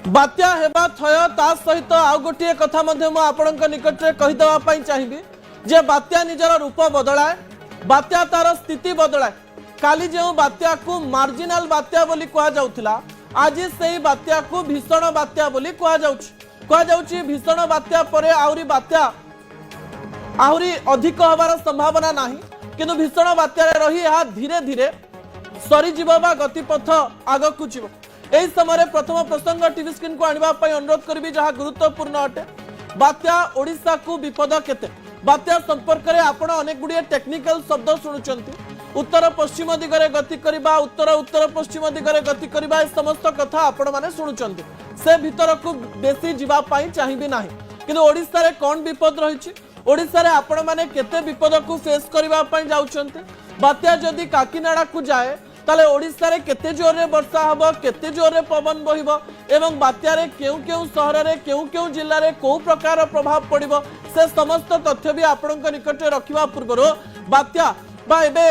बात्या हेबा थय ता सहित आउ गोटे कथा आपण निकट में कहीदेवाई चाहिए जे बात्या निजर रूप बदलाए बात्या तार स्थिति बदलाए काली जो बात्या को मार्जिनाल बात्या बोली कहुला आज से बात्या को भीषण बात्या बोली कहुच्छी भीषण बात्या पर आहरी बात्या आहरी अधिक हबार संभावना नहीं किंतु भीषण बात्या रही धीरे धीरे सरीजीव बा गतिपथ आगक जीव यही समय प्रथम प्रसंग टीवी स्क्रीन को आने अनुरोध करी जहाँ गुरुत्वपूर्ण अटे बात्या ओडिशा को विपद केते बात्या संपर्क में आपण अनेक गुड़िए टेक्निकल शब्द शुणुंट उत्तर पश्चिम दिगरे गति करबा उत्तर उत्तर पश्चिम दिगरे गति करबा समस्त कथा आपण माने शुणुंट से भीतर को बेसी जीवाई चाहिए ना कि ओडिशा रे कौन विपद रही ओडिशा रे आपण माने केते विपद को फेस करबा जाउछन्ते बात्या जदि काकीनाडा को जाए ताले ओडिशा रे केते जोर रे वर्षा हबो केते जोर रे पवन बहिबो एवं बात्या रे केउ शहर रे केउ जिल्ला रे को प्रकार प्रभाव पड़िबो से समस्त तथ्य भी आपनक निकट रखिबा पूर्व बात्या बा एबे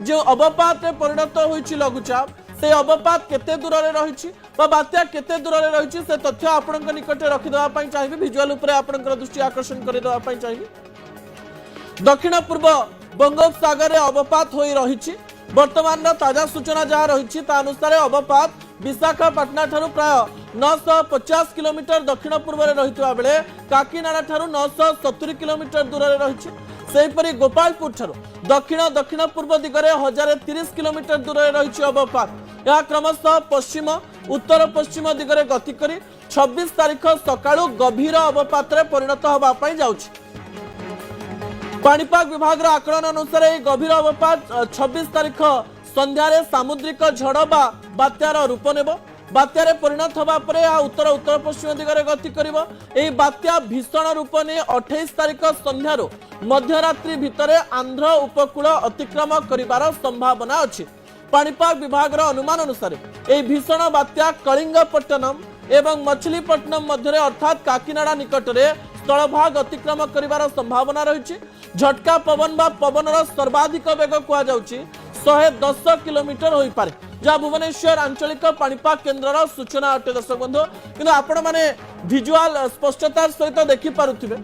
जो अवपात रे परिणत होइछि लघुचाप से अवपात केते दूर रे रहिछि बा बात्या केते दूर रे रहिछि से तथ्य आपनक निकट रखि देबा पई चाहिबे विजुअल ऊपर आपनकर दृष्टि आकर्षण करि देबा पई चाहिबे दक्षिण पूर्व बंगोपसागर रे अवपात होई रहिछि वर्तमान ताजा सूचना जहाँ रही अनुसार अवपात विशाखापाटना ठारू प्राय 950 किलोमीटर दक्षिण पूर्व में रही बेले काकीनाडा ठारू 970 किलोमीटर दूर में रही सेहीपरि गोपालपुर ठारू दक्षिण दक्षिण पूर्व दिगरे 1030 किलोमीटर दूर में रही अवपात यह क्रमशः पश्चिम उत्तर पश्चिम दिगरे गति करी 26 तारीख सकाळु गभीर अवपात रे परिणत होगा जाउछि पाणीपाग विभाग आकलन अनुसार गभीर अवपात 26 तारीख संध्यारे सामुद्रिक झड़ बा बात्यार रूप नेब बात्यारे परिणत होगा पर उत्तर उत्तर पश्चिम दिगरे गति करिवो एही बात्या भीषण रूप ने 28 तारीख संध्यारो मध्यरात्रि भितरे आंध्र उपकूल अतिक्रम करिवार संभावना अछि पाणीपाग विभाग अनुमान अनुसार एही भीषण बात्या कलिंगपट्टनम एवं मछलीपट्टनम मध्य अर्थात काकीनाडा निकट में स्थलभाग अतिक्रम करिवार संभावना रही झटका पवन बा पवनर सर्वाधिक वेग कहुच्छी 110 किलोमीटर हो पारे जहाँ भुवनेश्वर आंचलिक पाणीपाग केन्द्र सूचना अटे दर्शक बंधु कि आपण मैंने विजुआल स्पष्टतार सहित देखिपे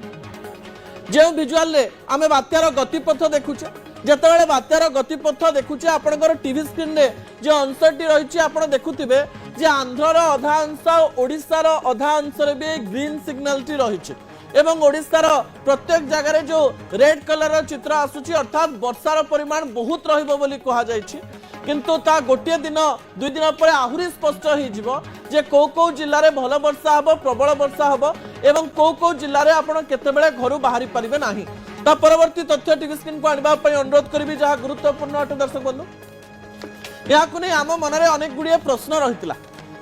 जो विजुआल आम बात्यार गतिपथ देखुचे जितेबाला बात्यार गतिपथ देखुचे आपंकर टीवी स्क्रीन रे जो अंशटी रही आप देखुवे जे आंध्रर अधा अंश ओडिशार अधा अंश भी ग्रीन सिग्नाल टी रही एवं ओडिशार प्रत्येक जगार जो रेड कलर चित्र आसुची अर्थात वर्षार परिमाण बहुत रहिबो बोली कहा जायछि किंतु ता गोटे दिन दुई दिन पर आहुरी स्पष्ट हो जे को जिल्ला रे भल वर्षा हबो प्रबल वर्षा हबो एवं को जिल्ला रे आपण केतेबेले घरु बाहरी परिबे नाही ता परवर्ती तथ्य टीवी स्क्रीन को आनिबा पई अनुरोध करबी जहा गुरुत्वपूर्ण अटे दर्शक बंधु याकु नै आम मन रे अनेक गुडिए प्रश्न रहितला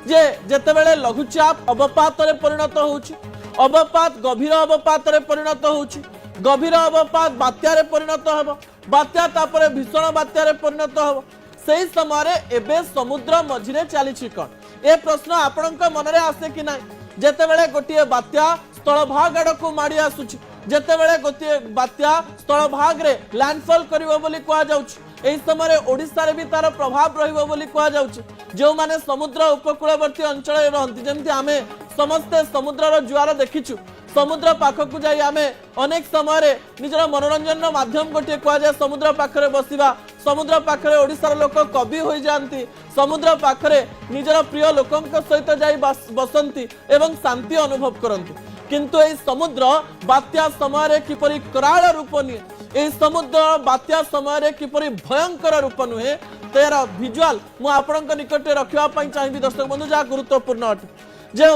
जे जेतेबेले लघुचाप अवपात रे परिणत होउछि अवपात गभीर अवपात रे परिणत होउछि गभीर अवपात बात्या रे परिणत हबो बात्या तापरे भीषण बात्या रे परिणत हबो सेही समय रे एबे समुद्र मझिरे चलीछि कोन ए प्रश्न आपनक मन रे आसे कि नै जेतेबेले गोटिए बात्या स्थलभाग आडकु माडी आसुछि जेतेबेले गोटिए बात्या स्थलभाग रे लैंडफॉल करिवो बोली कहा जाउछि एही समय ओडिशा रे भी तार प्रभाव रहिबो बोली कहा जाउछि जो माने समुद्र उपकूलवर्ती अंचल रहंती जेमति आमे समस्ते समुद्रर जुआर देखिछु समुद्र पाखकु जाई आमे अनेक समय निजर मनोरंजन माध्यम गोटे कह जाए समुद्र पाखरे बसिबा समुद्र पाखरे ओडिशार लोक कवि हो जाती समुद्र पाखरे निजर प्रिय लोकों सहित जाई बसंती एवं शांति अनुभव करती किंतु ए समुद्र बात्या समय किपरि कराल रूप निए ए समुद्र बात्या समय किपरि भयंकर रूप नुहे तेर विजुआल मु आपनक निकट रखिबा पई चाहिबी दर्शक बंधु जा गुरुत्वपूर्ण अटे जो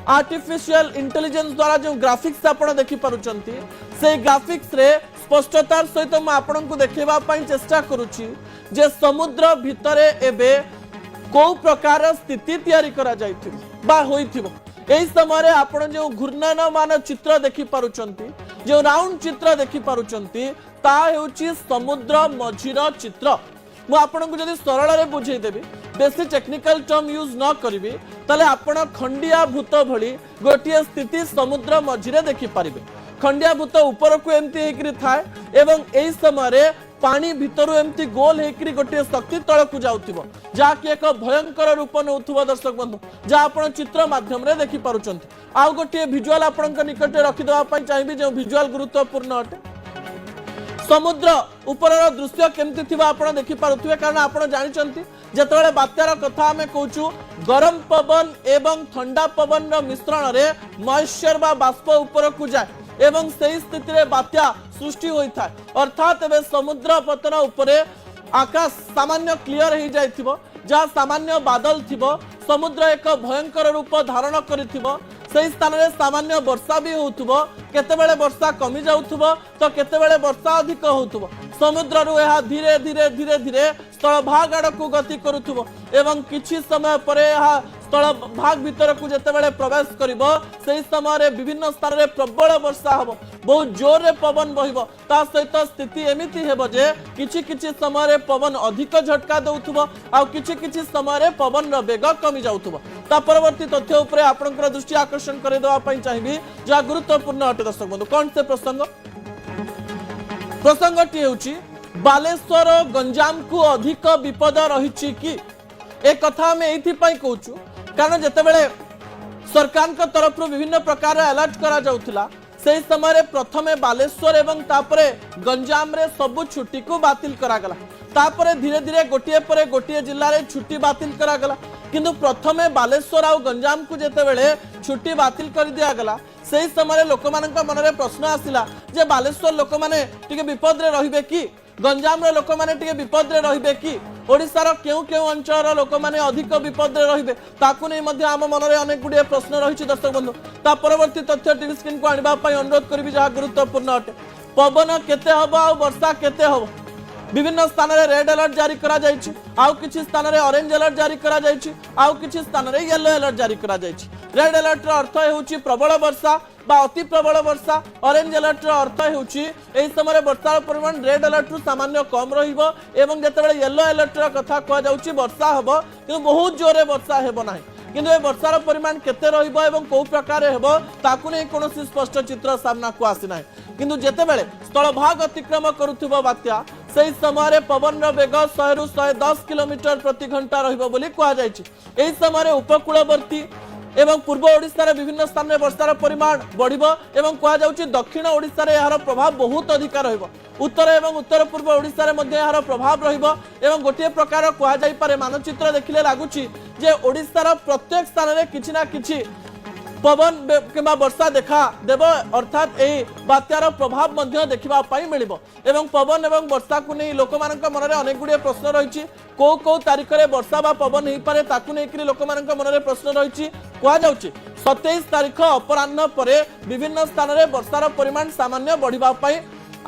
आर्टिफिशियल इंटेलिजेंस द्वारा जो ग्राफिक्स आपण देखि पारुचंती से ग्राफिक्स रे स्पष्टतार सहित मु आपनक देखैबा पई चेष्टा करूची जे समुद्र भितरे एबे को प्रकार स्थिति तैयारी करा जायथिबो बा होइथिबो एही समय आपण जो घूर्णयमान चित्र देखि पारुचंती जो राउंड चित्र देखि पारुचंती ता हेउची समुद्र मझिर चित्र मु आपनक जदि सरल रे बुझेई देबी बेसी टेक्निकल टर्म यूज न करिवे ताले आपण खंडिया भूत भली गोटिए स्थिति समुद्र मझिरे देखि पारिबे खंडिया भूत ऊपर को एमती हेकरी थाए एवं एही समय पानी भितर एमती गोल होकर गोटे शक्ति तल को जाऊथिबो जाकि एक भयंकर रूप नौथुबो दर्शक बंधु जा आपण चित्र माध्यम रे देखि पारुचंती आउ गोटे विजुअल आपण निकट रखि देबा पई चाहिबी जो विजुअल गुरुत्वपूर्ण अटे समुद्र उपरर दृश्य केमती थिबा आपण देखि पारुथिबे कारण आपण जानिचंती जेतबेले बात्यार कथा हमें कहूचु गरम पवन एवं ठंडा पवन रो मिश्रण रे मॉइस्चर बा बाष्प ऊपर को जाए एवं सही स्थिति रे बात्या सृष्टि होइथा अर्थात एबे समुद्र पतन उपरे आकाश सामान्य क्लियर हो जाइथिबो जहाँ सामान्य बादल थिबो समुद्र एक भयंकर रूप धारण करिथिबो सही स्थान रे सामान्य वर्षा भी होउथुबो केतेबेले वर्षा कमी जाउथुबो तो केतेबेले वर्षा अधिक होउथुबो समुद्र रु यह धीरे धीरे धीरे धीरे स्थल भाग आड़ को गति करुथुबो एवं किछि समय परे यह स्थल भाग भीतर को जेतेबेले प्रवेश करिवो सही समय रे विभिन्न स्थान रे प्रबल वर्षा हबो बहुत जोर रे पवन बहिबो ता सहित स्थिति एमिति हेबो जे किछि किछि समय रे पवन अधिक झटका दउथुबो आ किछि किछि समय रे पवन रो वेग कमी जाउथुबो ता परवर्ती तथ्य उपरे आपनकर दृष्टि आकर्षण करे देबा पई चाहिबी जा गुरुत्वपूर्ण अटे दर्शक बंधु कोन से प्रसंगटी हेउची बालेश्वर गंजाम को अधिक विपद रहिछि कि ए कथा में एथि पई कहूछु कारण जेतेबेले सरकार को तरफ विभिन्न प्रकार अलर्ट करा जाउथला से समय प्रथमे बालेश्वर एवं तापरे गंजाम रे सब छुट्टी को बातिल करा गला तापरे धीरे धीरे गोटिए परे गोटिए जिल्ला रे छुट्टी बातिल करा गला किंतु प्रथमे बालेश्वर आ गंजाम को जेतेबेले छुट्टी बातिल कर दिया गला से समय लोक मन रे प्रश्न आसिला जे बालेश्वर लोक माने टिके विपद रे रहिबे कि गंजाम रे लोक माने टिके विपद रे रहिबे कि ओडिसार केउ केउ अंचल लोक माने अधिक विपद रे रहिबे ताकु नै मध्ये आम मन रे अनेक गुडी प्रश्न रहिछि दर्शक बंधु ता परवर्ती तथ्य टीवी स्क्रीन को आनिबा पई अनुरोध करबी जहा गुरुत्वपूर्ण अटे पवन केते हबो आ वर्षा केते हबो विभिन्न स्थान रे रेड अलर्ट जारी करा जायछि आउ किछि स्थान रे ऑरेंज अलर्ट जारी करा जायछि आउ किछि स्थान रे येलो अलर्ट जारी करा जायछि रेड अलर्ट रो अर्थ हेउछि प्रबल वर्षा बा अति प्रबल वर्षा ऑरेंज अलर्ट रो अर्थ हेउछि एई समय वर्षा परिमाण रेड अलर्ट रु सामान्य कम रहिबो एवं जेतेबेले येलो अलर्ट रो कथा कहै जाउछि वर्षा हबो किंतु बहुत जोरे वर्षा हेबो नाही किंतु ए वर्षार परिमाण केते रहिबो एवं को प्रकार हेबो ताकु नै कोनोसी स्पष्ट चित्र सामना को आसी नाही किंतु जेतेबेले स्थल भाग अतिक्रम करूथुबो बात्या सही समय पवन वेग 100 रु 110 किलोमीटर प्रति घंटा रहिबो बोली कहा जायछि एई समय उपकूलवर्ती एवं पूर्व ओडिसा रे विभिन्न स्थान में वर्षार परिमाण बढ़िबो एवं कहा जाउछि दक्षिण ओडिसा रे यार प्रभाव बहुत अधिक रहिबो उत्तर एवं उत्तर पूर्व ओडिसा रे मध्ये यार प्रभाव रहिबो एवं गोटे प्रकार कहा जाई पारे मानचित्र देखिले लागुछि जे ओडिसा प्रत्येक स्थान रे किछि ना किछि पवन किंबा वर्षा देखा देव अर्थात ए बात्यार प्रभाव मध्य देखिबा पाई मिलिबो एवं पवन एवं वर्षा को नै लोक मानक मन रे अनेक गुडी प्रश्न रहिछि को तारीख रे वर्षा बा पवन हेई पारे ताकु नै कि लोक मानक मन रे प्रश्न रहिछि कहा जाउछि 27 तारीख अपराह्न परे विभिन्न स्थान रे वर्षार परिमाण सामान्य बढ़िबा पाई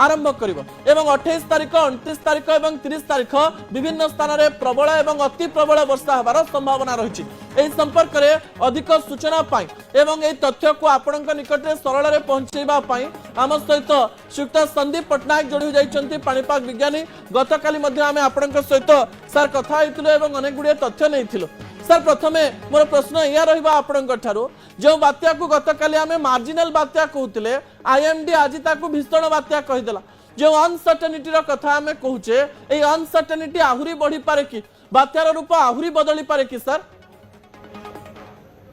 आरंभ करिवो एवं 28 तारीख 29 तारीख एवं 30 तारीख विभिन्न स्थान रे प्रबल एवं अति प्रबल वर्षा हबार संभावना रहिछि एई संपर्क रे अधिक सूचना पाई एवं एई तथ्य को आपनक निकट रे सरल रे पहुंचेबा पाई आम सहित श्रीयुक्त संदीप पटनायक जोड़ी जाइछन्ती पाणीपाग विज्ञानी गतकाली मध्ये आमे आपनक सहित सर कथा हेतिलो एवं अनेक गुडी तथ्य नेइथिलो सर प्रथमे मोर प्रश्न या रहिबा आपनक ठारो जो बात्या को गतकाली आमे मार्जिनल बात्या कहउतिले आईएमडी आज ताकू भीषण बात्या कहिदेला जो अनसर्टेनिटी रो कथा आमे कहूचे ए अनसर्टेनिटी आहुरी बढ़ी पारे कि बात्यार रूप आहुरी बदली पारे कि सर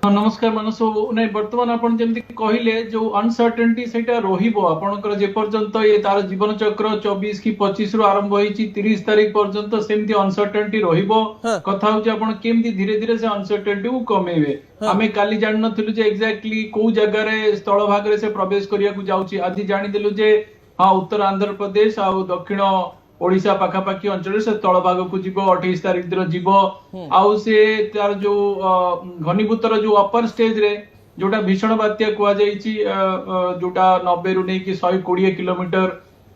नमस्कार मानस नै वर्तमान आपण जेमति कहिले जो अनसर्टेनिटी सेटा रहिबो आपनकर जे पर्यंत ए तार जीवन चक्र 24 की 25 रु आरंभ होईची 30 तारिख पर्यंत सेमति अनसर्टेनिटी रहिबो कथा होची आपण केमति धीरे धीरे से अनसर्टेनिटी को कमेबे हमें काली जान नथिलु जे एग्जैक्टली को जगह रे स्थल भाग रे से प्रवेश करिया को जाउची आदि जानि देलु जे हां उत्तर आंध्र प्रदेश आ दक्षिण ओडिशा पाखापाखी अंचल से तल भाग को जीव 28 तारिख दिन जीव आउ से तार जो घनीभूतर जो अपर स्टेज रे जोटा भीषण बात्या कुआ जाईची जोटा 90 रु नै कि 120 किलोमीटर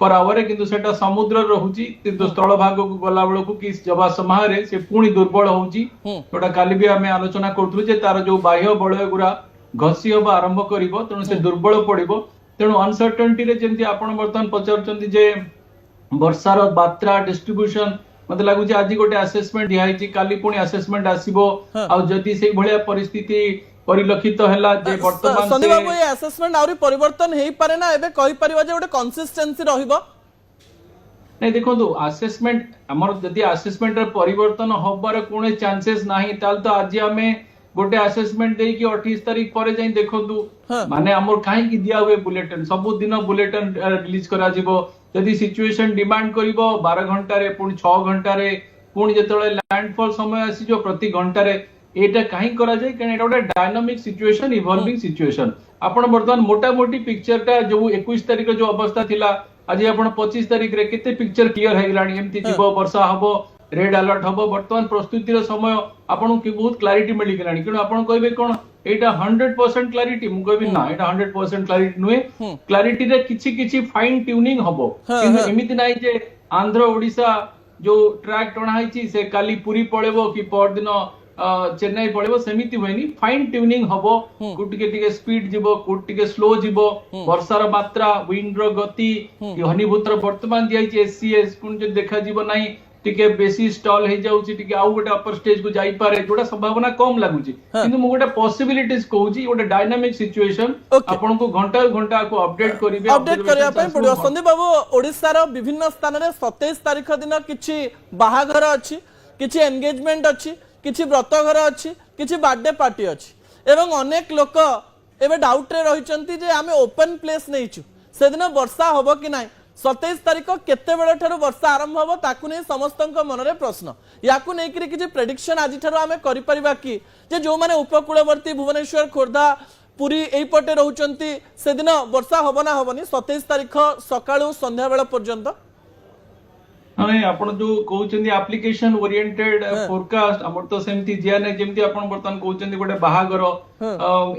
पर आवर किंतु सेटा समुद्र रहूची किंतु स्थल भाग को गला बेल को कि जबा समय रे से पुणी दुर्बल होउची जोटा काली भी हमें आलोचना करथु जे तार जो बाह्य बलय गुरा घसी होबा आरंभ करिवो तणु से दुर्बल पड़िबो तेणु अनसर्टेनिटी रे जेंति आपण वर्तमान पचारचंती जे वर्षार मात्रा डिस्ट्रीब्यूशन मते लागु जे आज गोटे असेसमेंट दिहाइची काली पुणी असेसमेंट आसीबो आ जदी सेही भलिया परिस्थिति परिलक्षित हला जे वर्तमान संदीप बाबू ये असेसमेंट आउरी परिवर्तन हेई पारे ना एबे कहि परिबा जे गोटे कंसिस्टेंसी रहिबो नहीं देखो आसेसमेंट हमर जदि आसेसमेंट परिवर्तन हबार कोने चांसेस नाही ताल तो आज आमे गोटे आसेसमेंट दे कि 28 तारीख पर जाई देखंतु हाँ। माने हमर काहे कि दिया हुए बुलेटिन सब दिन बुलेटिन रिलीज करा जिवो जदि सिचुएशन डिमांड करिवो 12 घंटा रे पुणी 6 घंटा रे पुणी जेतळे लैंडफॉल समय आसी जो प्रति घंटा रे एटा काहे करा जाय कारण एटा गोटे डायनामिक सिचुएशन इवॉल्विंग सिचुएशन आपण वर्तमान मोटा मोटी पिक्चर टा जो 21 तारीख जो अवस्था थिला आज आपण 25 तारीख रे केते पिक्चर क्लियर हे गलानी एमती जीवो वर्षा हबो रेड अलर्ट हबो वर्तमान प्रस्तुति रो समय आपण की बहुत क्लैरिटी मिली गलानी किनु आपण कहबे कोन एटा 100% क्लैरिटी मु कहबे ना एटा 100% क्लैरिटी नुए क्लैरिटी रे किछि किछि फाइन ट्यूनिंग हबो किनु एमिति नाही जे आंध्र ओडिसा जो ट्रैक टणा हैछि से काली पूरी पळेबो कि पर दिन चेन्नई पड़ेबो सेमिति होइनी फाइन ट्यूनिंग हबो कुटिके टिके स्पीड जिवो कुटिके स्लो जिवो वर्षार मात्रा विंड रो गति हनीभूतर वर्तमान दियाई एससीएस पुन जे देखा जिवो नाही टिके बेसी स्टॉल हे जाउची टिके आउ गोटे अपर स्टेज को जाई पारे जोडा संभावना कम लागुची किंतु मु गोटे पॉसिबिलिटीज कहूची गोटे डायनामिक सिचुएशन आपन को घंटा घंटा को अपडेट करिवे अपडेट करिया पय पड़ियो संदीप बाबू ओडिसा रो विभिन्न स्थान रे 27 तारिख दिन किछि बाहाघर अछि किछि एंगेजमेंट अछि किछि व्रत घर अछि किछि बर्थडे पार्टी अछि एवं अनेक लोक एबे डाउट रे रहिचंती जे आमे ओपन प्लेस नैछु से दिन वर्षा होबो कि नाही 27 तारिख केते बेले ठारू वर्षा आरंभ होबो ताकु नै समस्तक मन रे प्रश्न याकु नै कि किछि प्रेडिक्शन आजि ठारू आमे करि परिबा कि जे जो माने उपकूलवर्ती भुवनेश्वर खोर्धा पुरी एई पटे रहउचंती से दिन वर्षा होबो ना होबोनी 27 तारिख सकाळू संध्या बेला पर्यंत नहीं आपण जो कहउचंदी एप्लीकेशन ओरिएंटेड फोरकास्ट हमर तो सेमती जिया नै जेमती आपण बर्तन कहउचंदी गोटे बाहागर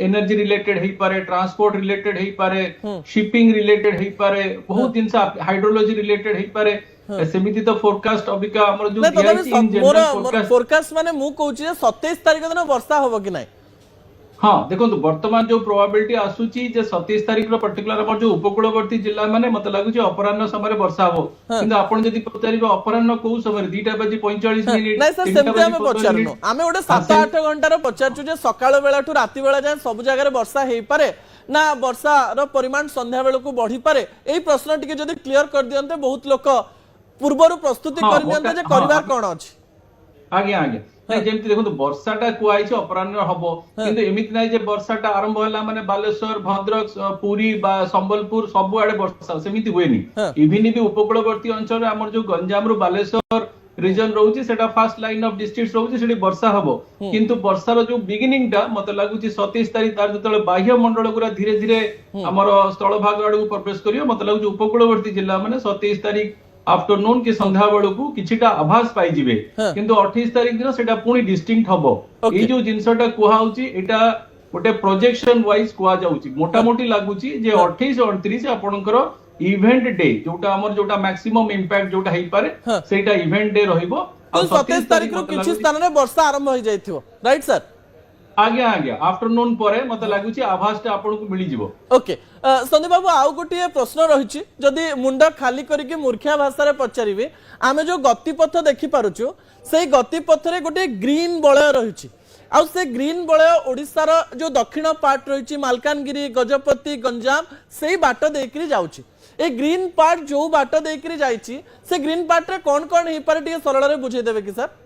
एनर्जी रिलेटेड हेई पारे ट्रांसपोर्ट रिलेटेड हेई पारे शिपिंग रिलेटेड हेई पारे बहुत दिन से हाइड्रोलॉजी रिलेटेड हेई पारे सेमिति तो फोरकास्ट अबिका हमर जो दिया इन जनरल फोरकास्ट माने मु कहउची 27 तारिख दिन वर्षा होबो कि नाही हाँ देखो वर्तमान जो प्रोबेबिलिटी आसुची जे 27 तारिख रो पर्टिकुलर हमर जो उपकूलवर्ती जिल्ला माने मते लागुची अपराह्न समय वर्षा हो किंतु आपण जदी पचारिबो अपराह्न को समय 2:45 मिनिट नहीं सर सेमते हमें पचारनो हमें ओडे 7-8 घंटा रो पचारचु जे सकाळ बेला ठु राति बेला जाय सब जगह रे वर्षा हेई पारे ना वर्षा रो परिमाण संध्या बेला को बढ़ी पारे एई प्रश्न टिके जदी क्लियर कर दियंते बहुत लोक पूर्वरु प्रस्तुति कर दियंते जे करिवार कोन अछि आगे आगे नहीं जेमती देखो वर्षाटा कुआइछ अपराह्न हबो किंतु एमिति नाही जे वर्षाटा आरंभ होला माने बालेश्वर भद्रक पुरी बा संबलपुर सब आडे वर्षा सेमिति होएनी इभिनि भी उपकूलवर्ती अंचल हमर जो गंजाम रु बालेश्वर रीजन रहउची सेटा फर्स्ट लाइन ऑफ डिस्ट्रिक्ट रहउची सेठी वर्षा हबो किंतु वर्षार जो बिगिनिंग टा मते लागुची 27 तारिख तार जतले बाह्य मंडल गुरा धीरे धीरे हमर स्थल भाग आडू प्रवेश करियो मते लागुची उपकूलवर्ती जिल्ला माने 27 तारिख आफ्टरनून की संध्या बेलू को किछिटा आभास पाई जिवे किंतु 28 तारिख दिन सेटा पुनी डिस्टिंक्ट हबो ए जो जिंसटा कुहाउची एटा गोटे प्रोजेक्शन वाइज कुहा जाउची मोटा मोटी लागुची जे 28 और 29 आपनकर इवेंट डे जोटा हमर जोटा मैक्सिमम इंपैक्ट जोटा हेई पारे सेटा इवेंट डे रहिबो तो 27 तारिख रो किछि स्थान रे वर्षा आरंभ होई जाइथिबो राइट सर आगे आगे आफ्टरनून परे मते लागुची आभासटा आपन को मिली जिवो ओके संदीप बाबू आउ गोटे प्रश्न रही जदि मुंड खाली करके मूर्खिया भाषा रे पचारिबे आमे जो गतिपथ देखि पारुछु सेही गतिपथ रे गोटे ग्रीन बलय रही आउ से ग्रीन बलय ओडिसा रो जो दक्षिण पार्ट रही मालकानगिरी गजपति गंजाम सेही बाट देकरी जाउची ए ग्रीन पार्ट जो बाट देकरी जाईची से ग्रीन पार्ट रे कोन कोन हे पारे टिके सरल रे बुझे देबे कि सर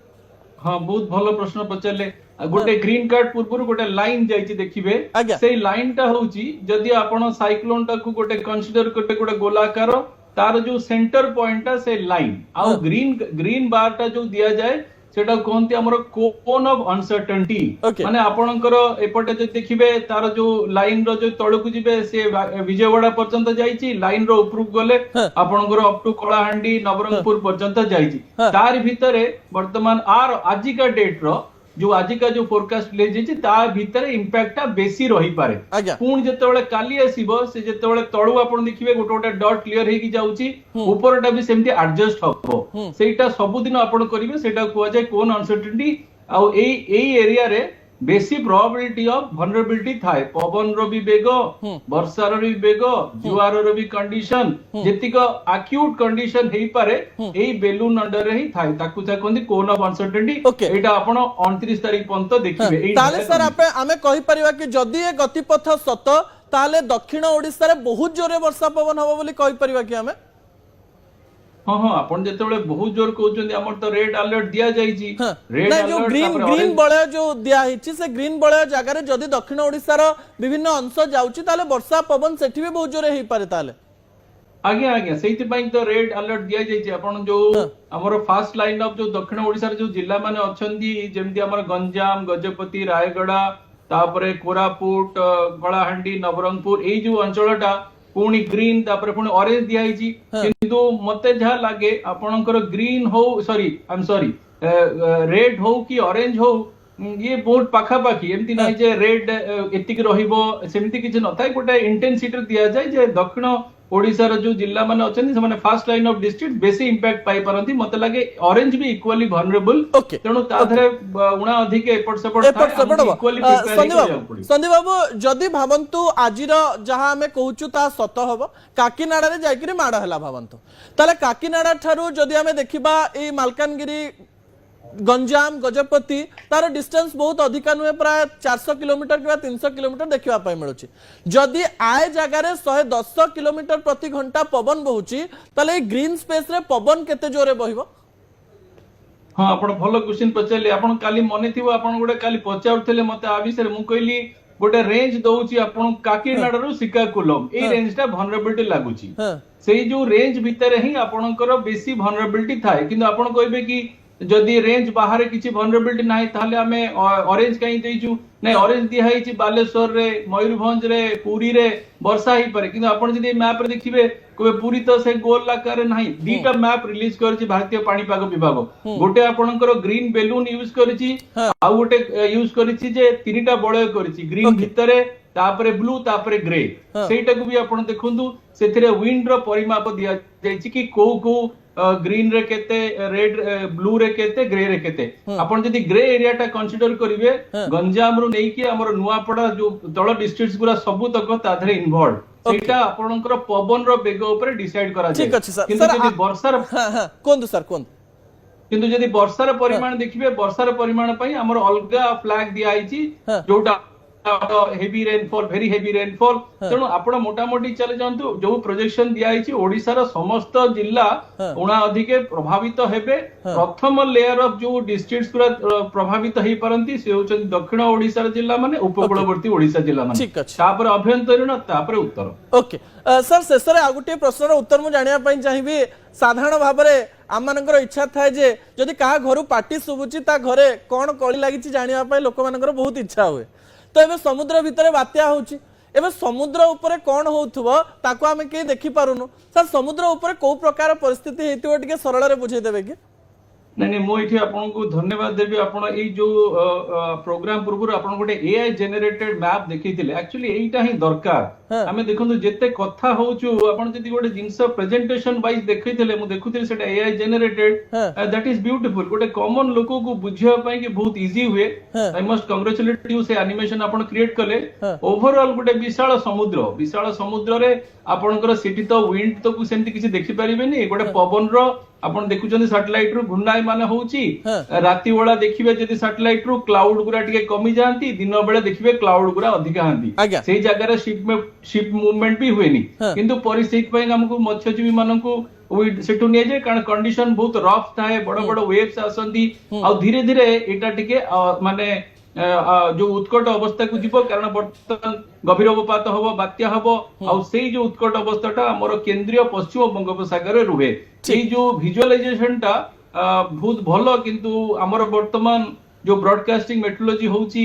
हाँ बहुत भलो प्रश्न पचारले गोटे ग्रीन कार्ड पूर्व गोटे लाइन जाइए देखिए से लाइन टा होची जदि आपण साइक्लोन टा को गोटे कंसीडर करते गोटे गोलाकार तार जो सेंटर पॉइंट टा से लाइन आ ग्रीन बार टा जो दिया जाए सेटा कोनती हमर कोन ऑफ अनसर्टेनिटी माने आपणकर एपटे जे देखिबे तार जो लाइन रो जो तळकु जिबे से विजयवाड़ा पर्यंत जाईची लाइन रो उपरु गले आपणकर अप टू कलाहांडी नवरंगपुर पर्यंत जाईची तार भितरे वर्तमान आर आजिका डेट रो जो आजिका जो फोरकास्ट ले जेची ता भितरे इंपैक्ट ता बेसी रही पारे पुण जेतेबेले काली आसीबो से जेतेबेले तळु आपण देखिबे गोटे गोटे डॉट क्लियर हेकी जाउची ऊपरटा भी सेमती एडजस्ट हबो सेटा सब दिन आपण करिवे सेटा कोआ जाय कोन अनसर्टेनिटी आ एई एरिया रे बेसी प्रोबेबिलिटी ऑफ वल्नरेबिलिटी थाए पवन रो भी बेग वर्षा रो भी बेग जुआर रो भी कंडीशन जेतिक एक्यूट कंडीशन हेई पारे एई बेलून अंडर रे ही थाए ताकू था कोंदी कोन ऑफ अनसर्टेनिटी एटा आपण 29 तारिख पंत देखिबे एई ताले सर आमे कहि परिबा कि जदी ए गतिपथ सत ताले दक्षिण ओडिसा रे बहुत जोरे वर्षा पवन हबो बोली कहि परिबा कि आमे हाँ हाँ आपण जेतेबेले बहुत जोर कहउछन्ती हमर तो रेड अलर्ट दिया जाईची हाँ। रेड नहीं, जो अलर्ट ग्रीन ग्रीन बलय जो दिया हिची से ग्रीन बलय जगह रे जदी दक्षिण ओडिसा रो विभिन्न अंश जाउची ताले वर्षा पवन सेठी भी बहुत जोरे हेई पारे ताले आज्ञा आज्ञा सेति पई तो रेड अलर्ट दिया जाईची आपण जो हमर फास्ट लाइन ऑफ जो दक्षिण ओडिसा रे जो जिल्ला माने अछन्ती जेमति हमर गंजाम गजपति रायगड़ा तापरे कोरापुट कलाहांडी नवरंगपुर एई जो अंचलटा पुणी ग्रीन तापरे पुणी ऑरेंज दिया हिची किंतु मते जहा लागे आपणकर ग्रीन हो sorry I am sorry red हो कि ऑरेंज हो ये बहुत पाखापाखी एमती नहीं जे रेड एतिक रहिबो सेमती किछ नथाय गोटे इंटेंसिटी दिया जाय जे दक्षिण ओडिसा रो जो जिल्ला माने अछन से माने फास्ट लाइन ऑफ डिस्ट्रिक्ट बेसी इंपैक्ट पाई परंती मते लागे ऑरेंज भी इक्वली vulnerable तेणु ता धरे उणा अधिक एपट सेपट इक्वली संदीप बाबू जदि भावंतु आजिर जहां हमें कहूचु ता सत हबो काकीनाडा रे जायकरी माड हला भावंतु ताले काकीनाडा थारु जदि हमें देखिबा ए मालकानगिरी गंजाम गजपति तार डिस्टेंस बहुत अधिका नुहे प्राय 400 किलोमीटर कि 300 किलोमीटर देखा मिलूँ जदि आए जगार 110 किलोमीटर प्रति घंटा पवन बहुची ताले ग्रीन स्पेस रे पवन केते जोरे बहिबो हाँ आपण भलो क्वेश्चन पचारले आपण काली मने थिबो आपण गोटे काली पचारथले मते आ विषय मु कहली गोटे रेंज दउची आपण काकीनाडा श्रीकाकुलम ए रेंजटा vulnerability लागुची सेही जो रेंज भितर ही आपणकर बेसी vulnerability थाए किंतु आपण कहबे कि जदि रेंज बाहर किसी vulnerability नाही ताले हमें ऑरेंज कहीं देइछु नै ऑरेंज दिया हिची बालेश्वर रे मयूरभंज रे पुरी रे वर्षा ही परे किंतु आपण जदि मैप रे देखिबे कोबे पुरी तो से गोल आकार नाही दीटा मैप रिलीज करछि भारतीय पाणीपाग विभाग गोटे आपणकर ग्रीन बेलून यूज करछि आ गोटे यूज करछि जे तीनटा बळय करछि ग्रीन भितरे तापरे ब्लू तापरे ग्रे सेटा को भी आपण देखंतु सेथिरे विंड रो परिमाप दिया जायछि कि को ग्रीन रे केते रेड ब्लू रे केते ग्रे रे केते आपण जदि ग्रे एरिया टा कंसीडर करिवे गंजाम रो नै कि हमर नुआपड़ा जो तळ डिस्ट्रिक्ट्स गुरा सब तक ताधरे इन्वॉल्व सेटा आपणकर पवन रो बेग ऊपर डिसाइड करा जाय ठीक अछि सर किंतु जदि वर्षार कोन सर कोन किंतु जदि वर्षार परिमाण देखिबे वर्षार परिमाण पई हमर अलगा फ्लैग दिया आइची जोटा heavy rainfall very heavy rainfall तेणु आपण मोटामोटी चले जांतु जो प्रोजेक्शन दिया आइची ओडिसा रो समस्त जिल्ला उणा अधिके प्रभावित हेबे प्रथम लेयर ऑफ जो डिस्ट्रिक्ट्स पूरा प्रभावित हेई परंती से होचन दक्षिण ओडिसा जिल्ला माने उपकूलवर्ती ओडिसा जिल्ला माने तापर अभ्यंतरीण तापर उत्तर ओके सर शेषरे आ गुटे प्रश्नर उत्तर मु जानिया पई चाहिबी साधारण भाबरे आम मानकर इच्छा थाए जे जदि कहा घरु पार्टी सुबुची ता घरे कोन कळी लागिची जानिया पई लोक मानकर बहुत इच्छा हुए तो एबे समुद्र भितरे बात्या होची एबे समुद्र ऊपर कौन होउथबो ताको हमें के देखि पारुनु सर समुद्र ऊपर को प्रकार परिस्थिति हेतिबो टिके सरल रे बुझे देबे कि नहीं मु इठी आपन को धन्यवाद देबी आपन ए जो प्रोग्राम पूर्व आपन गोटे एआई जनरेटेड मैप देखिथिले एक्चुअली एटा ही दरकार हमें देखंतु जेते कथा होचु आपन जदी गोटे जिंस प्रेजेंटेशन वाइज देखिथिले मु देखुथिले सेटा AI generated that is beautiful गोटे कॉमन लोको को बुझिया पई कि बहुत इजी हुए आई मस्ट कांग्रेचुलेट यू से एनिमेशन आपन क्रिएट कले ओवरऑल गोटे विशाल समुद्र रे आपनकर सिटी तो विंड तो को सेमति किछि देखि परिबेनी गोटे पवन रो आपण देखुचंदी सैटेलाइट रु घुर्णाय माने होउची राती बेला देखिबे जदी सैटेलाइट रु क्लाउड गुरा टिके कमी जांती दिन बेला देखिबे क्लाउड गुरा अधिक आंती सेही जगह रे शिप मूवमेंट भी हुएनी किंतु परिस्थिति पई हमकु मत्स्यजीवी मानकु सेटु निये जे कारण कंडीशन बहुत रफ थाए बड़ बड़ वेव्स आसंती आ धीरे धीरे एटा टिके माने जो उत्कट अवस्था को जीव कारण बर्तमान गभीर अवपात हबो बात्या हबो आ सेही जो उत्कट अवस्थाटा हमर केंद्रीय पश्चिम बंगोपसागर रे रुहे सेही जो विजुअलाइजेशन टा बहुत भलो किंतु हमर वर्तमान जो ब्रॉडकास्टिंग मेट्रोलॉजी होउची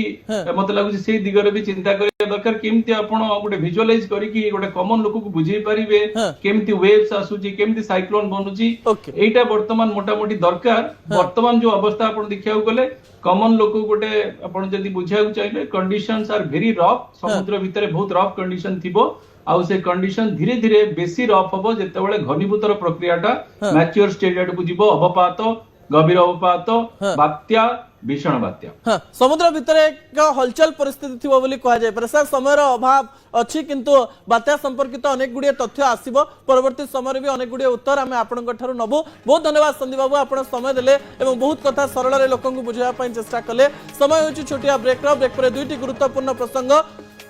मते लागुची सेही दिगरे भी चिंता करिया दरकार केमती आपण गोटे विजुअलाइज करिकि गोटे कॉमन लोक को बुझी परिबे केमती वेव्स आसुची केमती साइक्लोन बनुची एटा वर्तमान मोटामोटी दरकार वर्तमान जो अवस्था आपण देखियाउ गले कॉमन लोक गोटे आपण जदी बुझाउ चाहिए कंडीशंस आर वेरी रफ समुद्र भितरे बहुत रफ कंडीशन थिबो आउ से कंडीशन धीरे धीरे बेसी रफ हबो जेतेबेले घनीभूतर प्रक्रियाटा मैच्योर स्टेज आडकु जीवो अवपात गभीर अवपात बात्या भीषण बात्या हाँ समुद्र भितर एक हलचल परिस्थिति थिबो बोली कहा जाय पर सर समयर अभाव अछि किंतु बात्या संपर्कित अनेक गुडिये तथ्य आसीबो परवर्ती समय भी अनेक गुडिये उत्तर हमें आपनक ठारू नबु बहुत धन्यवाद संदीप बाबू आपण समय देले एवं बहुत कथा सरल रे लोकन को बुझाया पई चेष्टा कले समय होछि छोटिया ब्रेक पर दुईटी गुरुत्वपूर्ण प्रसंग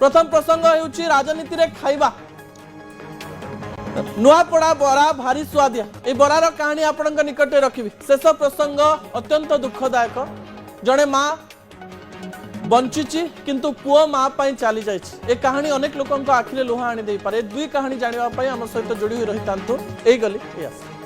प्रथम प्रसंग होछि राजनीति रे खाइबा नुआपड़ा बरा भारी सुआदिया ए बरार कहानी आपणक निकट रखिबी शेष प्रसंग अत्यंत दुखदायक जड़े माँ बंची किंतु पुओ माँ चली जाए कहानी अनेक लोक आखिरे लुह आनी दे पारे दुई कहानी जानापी आम सहित जोड़ी रही था यही गली ये आस।